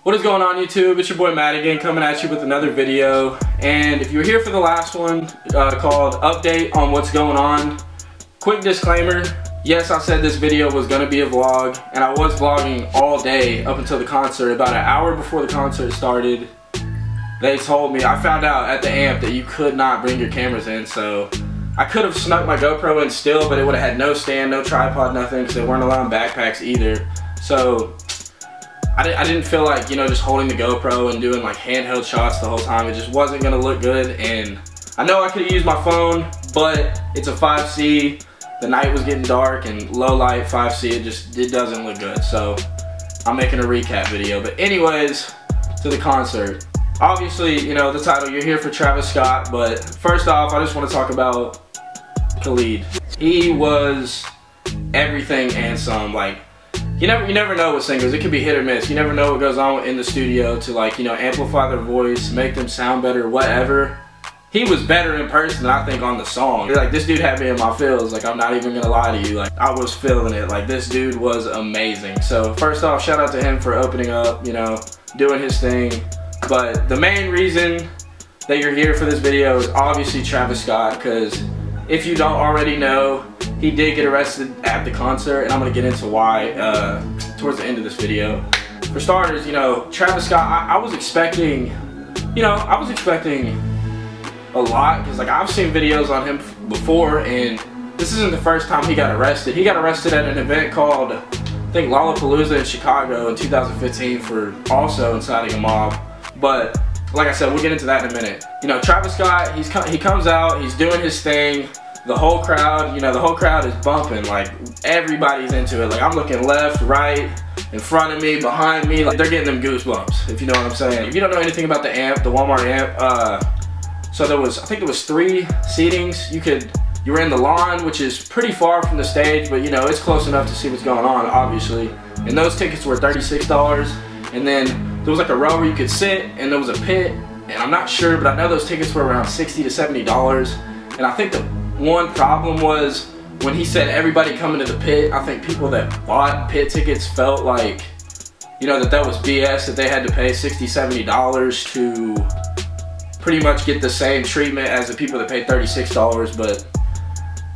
What is going on, YouTube? It's your boy Matt again, coming at you with another video. And if you were here for the last one called Update on What's Going On, quick disclaimer, yes, I said this video was going to be a vlog, and I was vlogging all day up until the concert. About an hour before the concert started, they told me, I found out at the amp that you could not bring your cameras in, so I could have snuck my GoPro in still, but it would have had no stand, no tripod, nothing, because they weren't allowing backpacks either. So I didn't feel like, you know, just holding the GoPro and doing like handheld shots the whole time. It just wasn't gonna look good, and I know I could have used my phone, but it's a 5C. The night was getting dark and low light 5C, it doesn't look good. So I'm making a recap video. But anyways, to the concert. Obviously, you know, the title, you're here for Travis Scott, but first off, I just want to talk about Khalid. He was everything and some. Like, you never know with singers. It could be hit or miss. You never know what goes on in the studio to, like, you know, amplify their voice, make them sound better, whatever. He was better in person than I think on the song. Like, this dude had me in my feels. Like, I'm not even gonna lie to you. Like, I was feeling it. Like, this dude was amazing. So first off, shout out to him for opening up, you know, doing his thing. But the main reason that you're here for this video is obviously Travis Scott, because if you don't already know, he did get arrested at the concert, and I'm gonna get into why towards the end of this video. For starters, you know, Travis Scott, I was expecting, you know, a lot, because like I've seen videos on him before, and this isn't the first time he got arrested. He got arrested at an event called, I think, Lollapalooza in Chicago in 2015 for also inciting a mob. But like I said, we'll get into that in a minute. You know, Travis Scott, he comes out, he's doing his thing. The whole crowd, you know, the whole crowd is bumping. Like, everybody's into it. Like, I'm looking left, right, in front of me, behind me. Like, they're getting them goosebumps, if you know what I'm saying. If you don't know anything about the amp, the Walmart amp, so there was, I think there was 3 seatings. You were in the lawn, which is pretty far from the stage, but you know, it's close enough to see what's going on, obviously. And those tickets were $36. And then there was like a row where you could sit, and there was a pit, and I'm not sure, but I know those tickets were around $60 to $70. And I think the one problem was when he said everybody coming to the pit, I think people that bought pit tickets felt like, you know, that was BS, that they had to pay $60, $70 to pretty much get the same treatment as the people that paid $36, but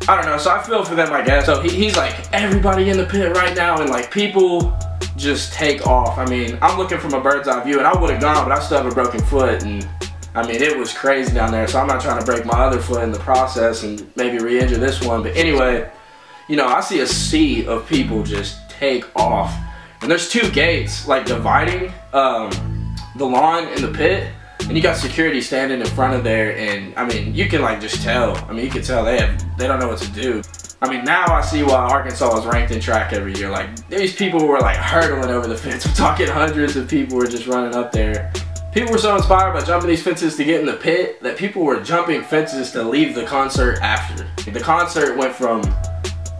I don't know, so I feel for them, I guess. So he's like, everybody in the pit right now, and like people just take off. I mean, I'm looking from a bird's eye view, and I would have gone, but I still have a broken foot, and I mean, it was crazy down there, so I'm not trying to break my other foot in the process and maybe re-injure this one. But anyway, you know, I see a sea of people just take off, and there's 2 gates like dividing the lawn and the pit, and you got security standing in front of there, and I mean, you can like just tell. I mean, you can tell they don't know what to do. I mean, now I see why Arkansas is ranked in track every year. Like, these people were like hurdling over the fence. I'm talking hundreds of people were just running up there. People were so inspired by jumping these fences to get in the pit that people were jumping fences to leave the concert after. The concert went from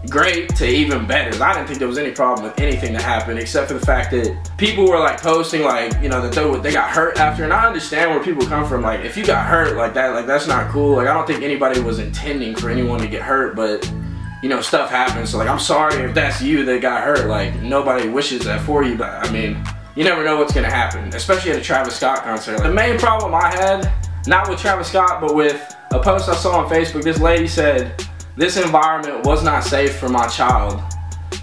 great to even better. I didn't think there was any problem with anything that happened, except for the fact that people were like posting, like, you know, that they got hurt after. And I understand where people come from. Like, if you got hurt like that, like, that's not cool. Like, I don't think anybody was intending for anyone to get hurt, but you know, stuff happens. So like, I'm sorry if that's you that got hurt. Like, nobody wishes that for you, but I mean, you never know what's gonna happen, especially at a Travis Scott concert. The main problem I had, not with Travis Scott, but with a post I saw on Facebook, this lady said, this environment was not safe for my child.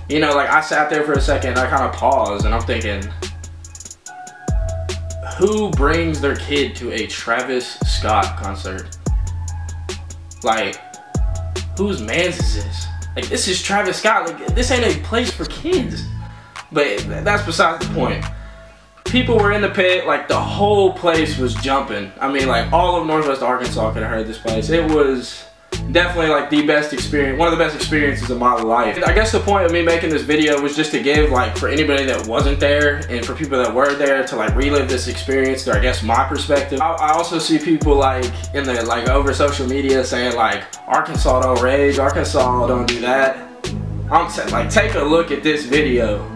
You know, like, I sat there for a second, I kind of paused, and I'm thinking, who brings their kid to a Travis Scott concert? Like, whose mans is this? Like, this is Travis Scott. Like, this ain't a place for kids. But that's besides the point. People were in the pit, like, the whole place was jumping. I mean, like, all of Northwest Arkansas could have heard this place. It was definitely like the best experience, one of the best experiences of my life. I guess the point of me making this video was just to give, like, for anybody that wasn't there and for people that were there to like relive this experience through, I guess, my perspective. I also see people like in the, like, over social media saying like, Arkansas don't rage, Arkansas don't do that. I'm saying, like, take a look at this video.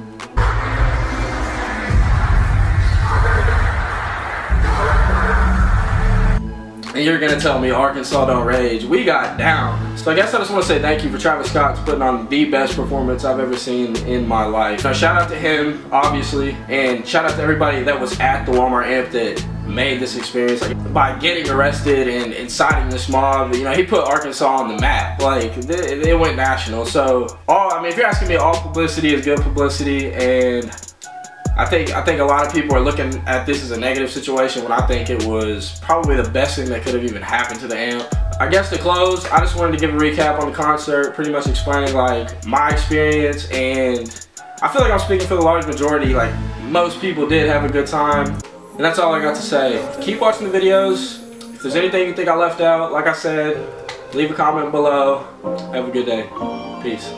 And and you're gonna tell me Arkansas don't rage. We got down. So I guess I just want to say thank you for Travis Scott putting on the best performance I've ever seen in my life. Now shout out to him, obviously, and shout out to everybody that was at the Walmart amp that made this experience. Like, by getting arrested and inciting this mob, you know, he put Arkansas on the map. Like, it went national. So, I mean, if you're asking me, all publicity is good publicity, and I think a lot of people are looking at this as a negative situation when I think it was probably the best thing that could have even happened to the amp. I guess to close, I just wanted to give a recap on the concert, pretty much explaining like my experience, and I feel like I'm speaking for the large majority. Like, most people did have a good time, and that's all I got to say. Keep watching the videos. If there's anything you think I left out, like I said, leave a comment below. Have a good day. Peace.